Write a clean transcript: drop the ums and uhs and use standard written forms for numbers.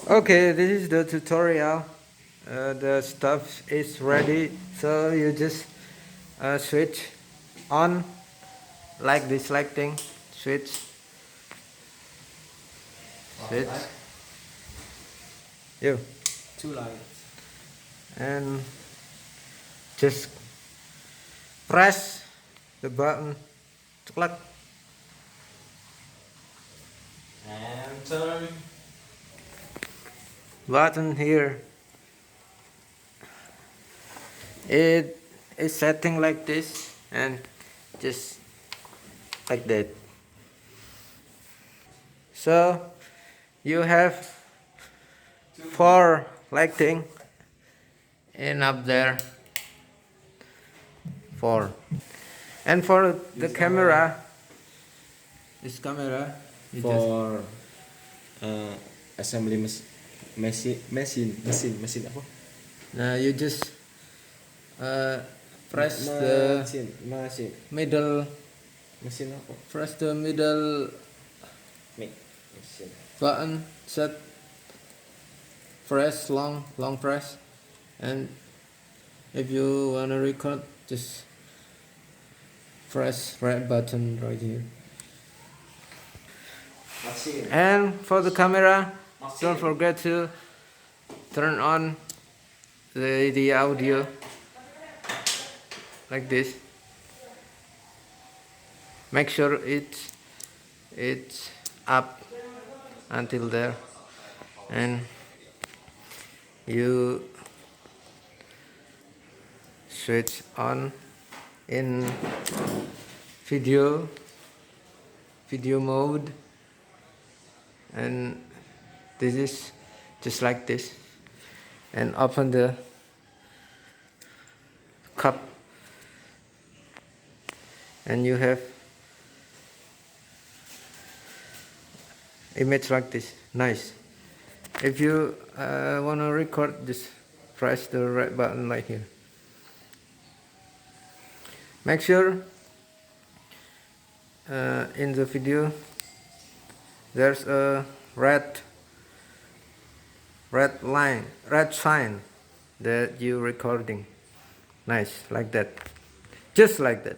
Okay, this is the tutorial. The stuff is ready, so you just switch on like this lighting. Switch, Like you, two lights. and just press the button. Click. And turn. Button here. It is setting like this, and just like that. So you have four lighting and up there four, and for the camera, this camera you just For assembly mesin apa? you just press the mesin middle mesin apa? press the middle Mesin. button, set, press long press, and if you wanna record, just press right button right here. Mesin. And for the camera, don't forget to turn on the audio like this. Make sure it's up until there, and you switch on in video mode, and this is just like this, and open the cup, and you have image like this. Nice. If you want to record, just press the red button right here. Make sure in the video there's a red sign that you recording. Nice, like that, just like that.